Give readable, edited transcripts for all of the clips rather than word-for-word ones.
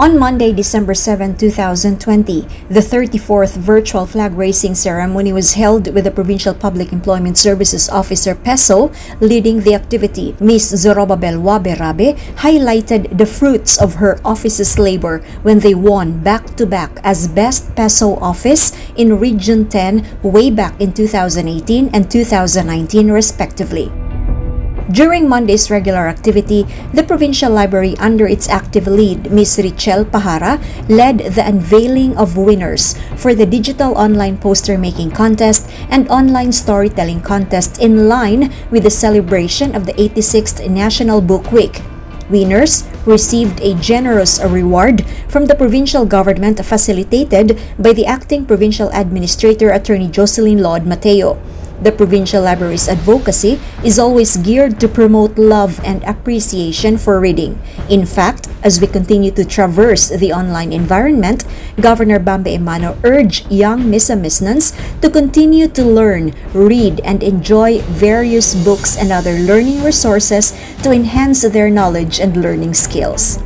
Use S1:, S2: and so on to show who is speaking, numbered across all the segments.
S1: On Monday, December 7, 2020, the 34th virtual flag raising ceremony was held with the Provincial Public Employment Services Officer PESO leading the activity. Ms. Zorobabel Waberabe highlighted the fruits of her office's labor when they won back-to-back as Best PESO Office in Region 10 way back in 2018 and 2019 respectively. During Monday's regular activity, the Provincial Library, under its active lead, Ms. Richelle Pahara, led the unveiling of winners for the Digital Online Poster Making Contest and Online Storytelling Contest in line with the celebration of the 86th National Book Week. Winners received a generous reward from the provincial government facilitated by the Acting Provincial Administrator Attorney Jocelyn Lord Mateo. The Provincial Library's advocacy is always geared to promote love and appreciation for reading. In fact, as we continue to traverse the online environment, Governor GYVBE urged young Misamisnans to continue to learn, read, and enjoy various books and other learning resources to enhance their knowledge and learning skills.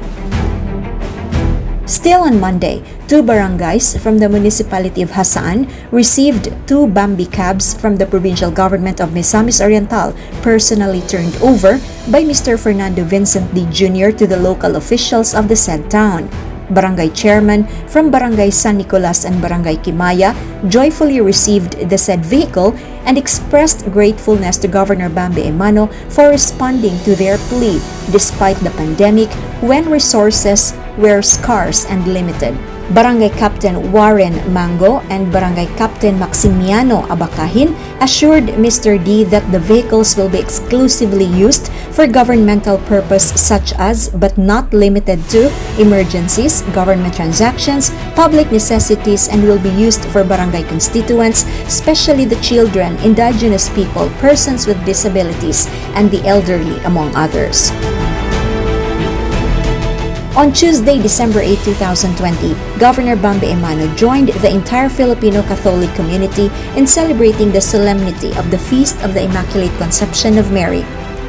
S1: Still on Monday, 2 barangays from the municipality of Hasaan received 2 Bambi cabs from the provincial government of Misamis Oriental, personally turned over by Mr. Fernando Vincent D. Jr. to the local officials of the said town. Barangay chairman from Barangay San Nicolas and Barangay Kimaya joyfully received the said vehicle and expressed gratefulness to Governor GYVBE for responding to their plea despite the pandemic when resources were scarce and limited. Barangay Captain Warren Mango and Barangay Captain Maximiano Abakahin assured Mr. D that the vehicles will be exclusively used for governmental purpose such as, but not limited to, emergencies, government transactions, public necessities, and will be used for barangay constituents, especially the children, indigenous people, persons with disabilities, and the elderly, among others. On Tuesday, December 8, 2020, Governor GYVBE joined the entire Filipino Catholic community in celebrating the solemnity of the Feast of the Immaculate Conception of Mary.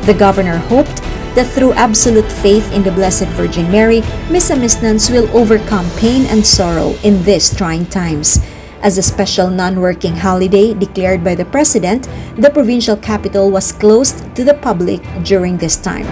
S1: The governor hoped that through absolute faith in the Blessed Virgin Mary, Misamisnans will overcome pain and sorrow in these trying times. As a special non-working holiday declared by the President, the provincial capital was closed to the public during this time.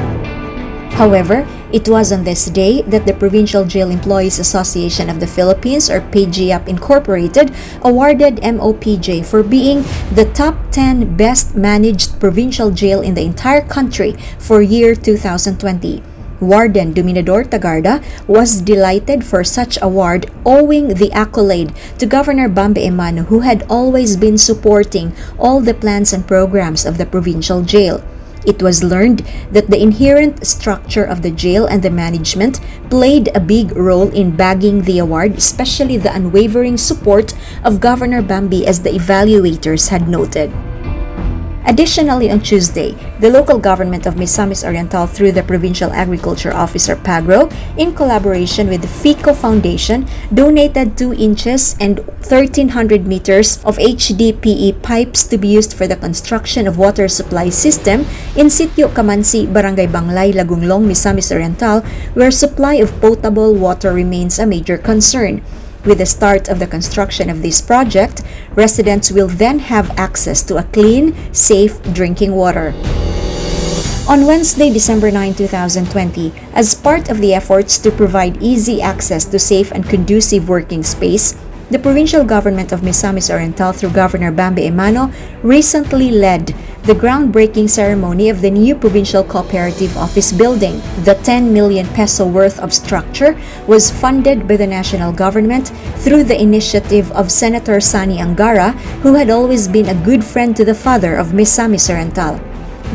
S1: However, it was on this day that the Provincial Jail Employees Association of the Philippines, or PGAP Incorporated, awarded MOPJ for being the top 10 best managed provincial jail in the entire country for year 2020. Warden Dominador Tagarda was delighted for such award, owing the accolade to Governor GYVBE, who had always been supporting all the plans and programs of the provincial jail. It was learned that the inherent structure of the jail and the management played a big role in bagging the award, especially the unwavering support of Governor GYVBE, as the evaluators had noted. Additionally, on Tuesday, the local government of Misamis Oriental through the Provincial Agriculture Officer Pagro, in collaboration with the FICO Foundation, donated 2 inches and 1,300 meters of HDPE pipes to be used for the construction of water supply system in Sitio Kamansi, Barangay Banglay, Lagunglong, Misamis Oriental, where supply of potable water remains a major concern. With the start of the construction of this project, residents will then have access to a clean, safe drinking water. On Wednesday, December 9, 2020, as part of the efforts to provide easy access to safe and conducive working space, the provincial government of Misamis Oriental through Governor GYVBE recently led the groundbreaking ceremony of the new provincial cooperative office building. The 10 million peso worth of structure was funded by the national government through the initiative of Senator Sani Angara, who had always been a good friend to the father of Misamis Oriental.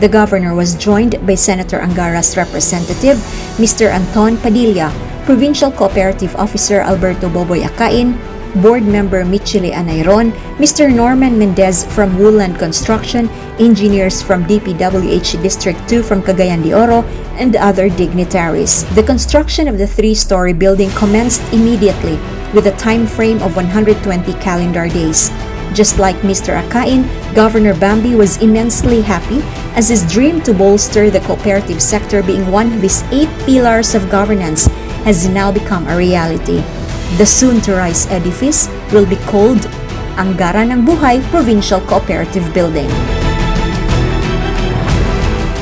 S1: The governor was joined by Senator Angara's representative, Mr. Anton Padilla, Provincial Cooperative Officer Alberto Boboy Akain, Board Member Michile Anayron, Mr. Norman Mendez from Woodland Construction, engineers from DPWH District 2 from Cagayan de Oro, and other dignitaries. The construction of the 3-story building commenced immediately with a time frame of 120 calendar days. Just like Mr. Akain, Governor GYVBE was immensely happy as his dream to bolster the cooperative sector being one of his 8 pillars of governance has now become a reality. The soon-to-rise edifice will be called Anggaran ng Buhay Provincial Cooperative Building.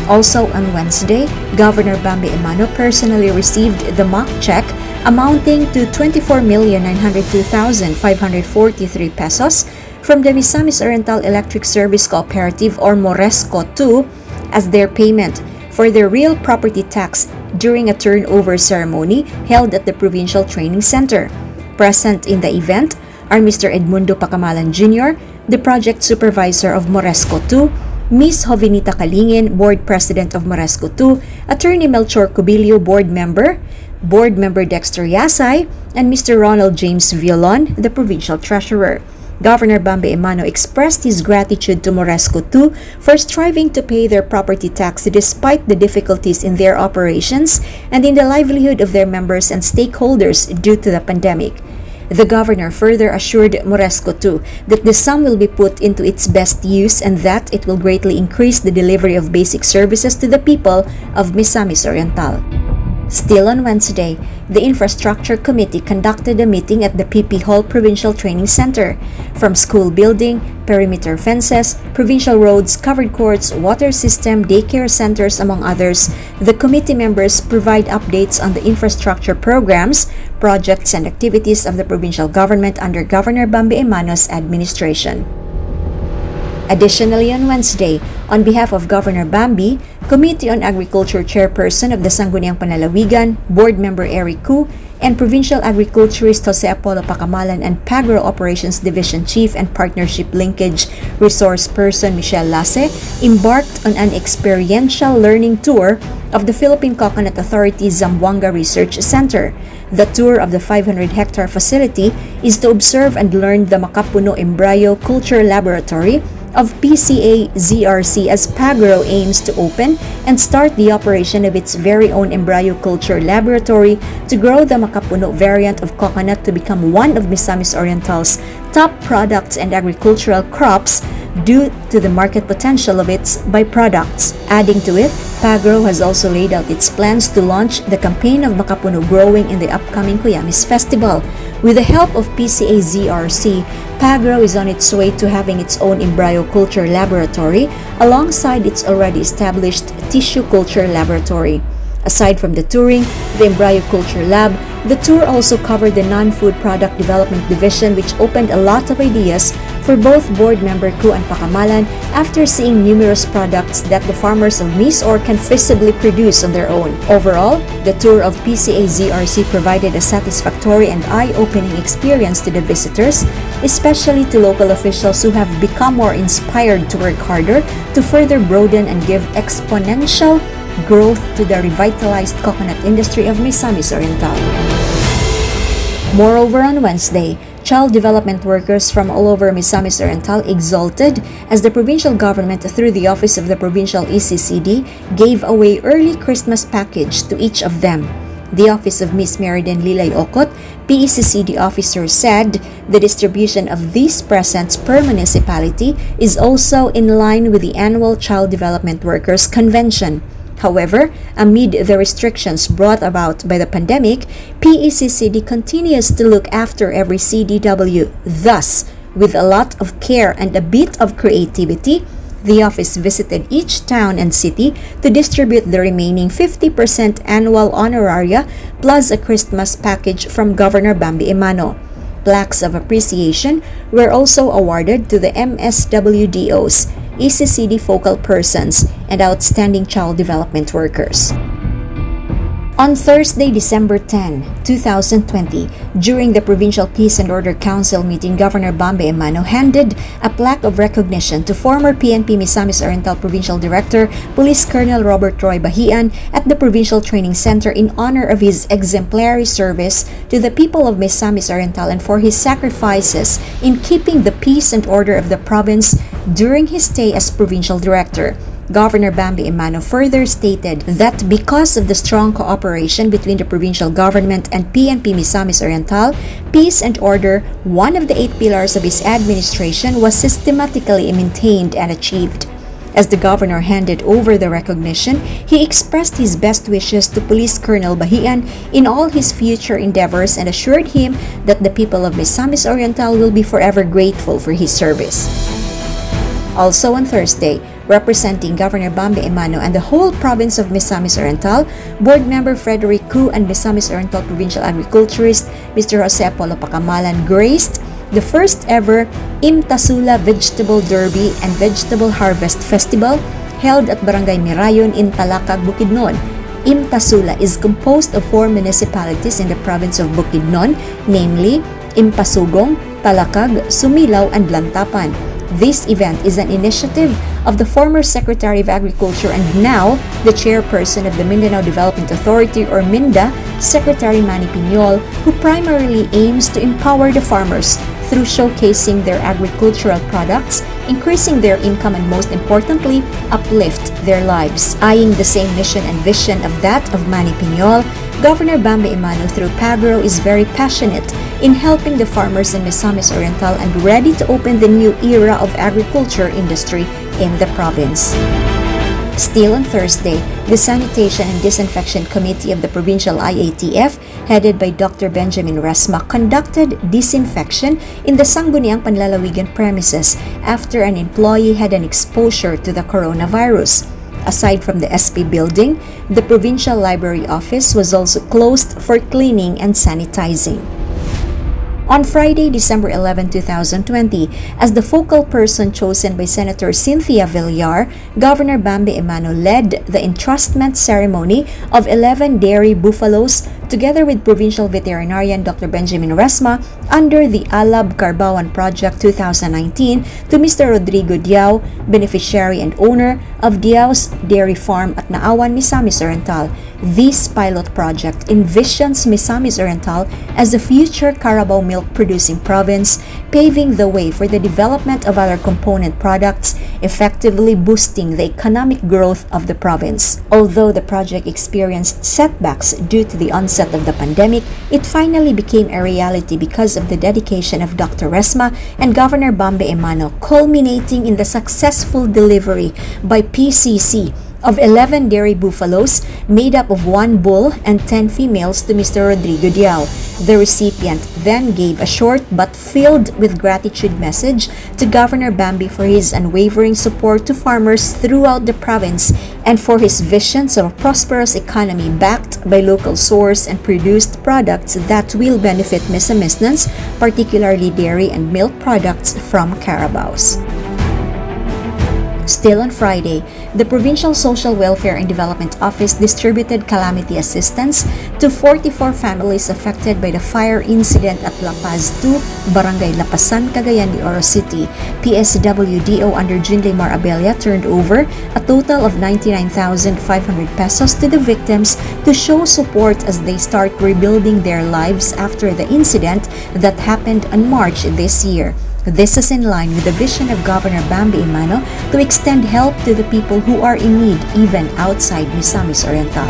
S1: Also on Wednesday, Governor Bambi Emano personally received the mock check amounting to 24,902,543 pesos from the Misamis Oriental Electric Service Cooperative or Moresco II as their payment for their real property tax during a turnover ceremony held at the Provincial Training Center. Present in the event are Mr. Edmundo Pacamalan Jr., the project supervisor of Moresco II, Ms. Jovinita Kalingin, Board President of Moresco II, Attorney Melchor Cubilio, Board Member Dexter Yasay, and Mr. Ronald James Violon, the Provincial Treasurer. Governor Bambi Emano expressed his gratitude to Moresco II for striving to pay their property tax despite the difficulties in their operations and in the livelihood of their members and stakeholders due to the pandemic. The governor further assured Moresco II that the sum will be put into its best use and that it will greatly increase the delivery of basic services to the people of Misamis Oriental. Still on Wednesday, the Infrastructure Committee conducted a meeting at the PP Hall Provincial Training Center. From school building, perimeter fences, provincial roads, covered courts, water system, daycare centers, among others, the committee members provide updates on the infrastructure programs, projects, and activities of the provincial government under Governor Bambi Emano's administration. Additionally, on Wednesday, on behalf of Governor Bambi, Committee on Agriculture Chairperson of the Sangguniang Panlalawigan, Board Member Eric Koo, and Provincial Agriculturist Jose Apollo Pacamalan and Pagro Operations Division Chief and Partnership Linkage Resource Person Michelle Lasse embarked on an experiential learning tour of the Philippine Coconut Authority Zamboanga Research Center. The tour of the 500-hectare facility is to observe and learn the Makapuno Embryo Culture Laboratory of PCA-ZRC as Pagro aims to open and start the operation of its very own embryo culture laboratory to grow the Makapuno variant of coconut to become one of Misamis Oriental's top products and agricultural crops due to the market potential of its byproducts. Adding to it, Pagro has also laid out its plans to launch the campaign of Makapuno growing in the upcoming Cuyamis Festival. With the help of PCA-ZRC, Pagro is on its way to having its own embryo culture laboratory alongside its already established tissue culture laboratory. Aside from the touring, the Embryo Culture Lab, the tour also covered the Non-Food Product Development Division, which opened a lot of ideas for both board member Koo and Pacamalan after seeing numerous products that the farmers of Mis-Or can feasibly produce on their own. Overall, the tour of PCA-ZRC provided a satisfactory and eye-opening experience to the visitors, especially to local officials who have become more inspired to work harder to further broaden and give exponential growth to the revitalized coconut industry of Misamis Oriental. Moreover, on Wednesday, child development workers from all over Misamis Oriental exulted as the provincial government, through the office of the provincial ECCD, gave away early Christmas package to each of them. The office of Miss Meriden Lilay Okot, PECCD officer, said the distribution of these presents per municipality is also in line with the annual Child Development Workers Convention. However, amid the restrictions brought about by the pandemic, PECCD continues to look after every CDW. Thus, with a lot of care and a bit of creativity, the office visited each town and city to distribute the remaining 50% annual honoraria plus a Christmas package from Governor Bambi Emano. Plaques of appreciation were also awarded to the MSWDOs, ECCD focal persons, and outstanding child development workers. On Thursday, December 10, 2020, during the Provincial Peace and Order Council meeting, Governor Bambi Emano handed a plaque of recognition to former PNP Misamis Oriental Provincial Director, Police Colonel Robert Roy Bahian at the Provincial Training Center in honor of his exemplary service to the people of Misamis Oriental and for his sacrifices in keeping the peace and order of the province during his stay as Provincial Director. Governor Bambi Emano further stated that because of the strong cooperation between the provincial government and PNP Misamis Oriental, peace and order, one of the 8 pillars of his administration, was systematically maintained and achieved. As the governor handed over the recognition, he expressed his best wishes to Police Colonel Bahian in all his future endeavors and assured him that the people of Misamis Oriental will be forever grateful for his service. Also on Thursday, representing Governor Bambe Emano and the whole province of Misamis Oriental, Board Member Frederick Koo and Misamis Oriental Provincial Agriculturist Mr. Jose Polo Pacamalan graced the first ever Imtasula Vegetable Derby and Vegetable Harvest Festival held at Barangay Mirayon in Talacag, Bukidnon. Imtasula is composed of 4 municipalities in the province of Bukidnon, namely Impasugong, Talacag, Sumilaw, and Lantapan. This event is an initiative of the former Secretary of Agriculture and now the chairperson of the Mindanao Development Authority or MINDA, Secretary Manny Piñol, who primarily aims to empower the farmers through showcasing their agricultural products, increasing their income, and most importantly, uplift their lives. Eyeing the same mission and vision of that of Manny Piñol, Governor Bambe Emano through Pagro is very passionate in helping the farmers in Misamis Oriental and ready to open the new era of agriculture industry in the province. Still on Thursday, the Sanitation and Disinfection Committee of the Provincial IATF, headed by Dr. Benjamin Resma, conducted disinfection in the Sangguniang Panlalawigan premises after an employee had an exposure to the coronavirus. Aside from the SP building, the Provincial Library Office was also closed for cleaning and sanitizing. On Friday, December 11, 2020, as the focal person chosen by Senator Cynthia Villar, Governor Bambe Emano led the entrustment ceremony of 11 dairy buffaloes together with Provincial Veterinarian Dr. Benjamin Resma under the Alab Carbawan Project 2019 to Mr. Rodrigo Diao, beneficiary and owner of Diao's Dairy Farm at Naawan, Misamis Oriental. This pilot project envisions Misamis Oriental as a future Carabao milk producing province, paving the way for the development of other component products, effectively boosting the economic growth of the province. Although the project experienced setbacks due to the onset of the pandemic, it finally became a reality because of the dedication of Dr. Resma and Governor Bambe Emano, culminating in the successful delivery by PCC of 11 dairy buffaloes made up of 1 bull and 10 females to Mr. Rodrigo Diao. The recipient then gave a short but filled with gratitude message to Governor Bambe for his unwavering support to farmers throughout the province and for his visions of a prosperous economy backed by local sourced and produced products that will benefit Misamisnans, particularly dairy and milk products from Carabaos. Still on Friday, the Provincial Social Welfare and Development Office distributed calamity assistance to 44 families affected by the fire incident at La Paz 2, Barangay Lapasan, Cagayan de Oro City. PSWDO under Junley Marabella turned over a total of 99,500 pesos to the victims to show support as they start rebuilding their lives after the incident that happened on March this year. This is in line with the vision of Governor Bambe Emano to extend help to the people who are in need even outside Misamis Oriental.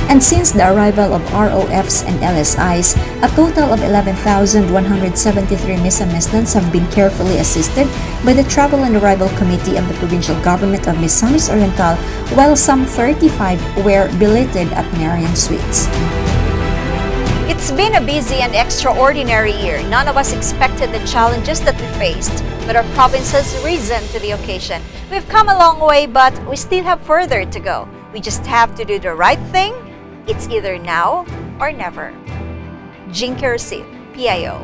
S1: And since the arrival of ROFs and LSIs, a total of 11,173 Misamisnans have been carefully assisted by the Travel and Arrival Committee of the Provincial Government of Misamis Oriental, while some 35 were billeted at Marian Suites.
S2: It's been a busy and extraordinary year. None of us expected the challenges that we faced, but our province has risen to the occasion. We've come a long way, but we still have further to go. We just have to do the right thing. It's either now or never. Jinky Rosith, PIO.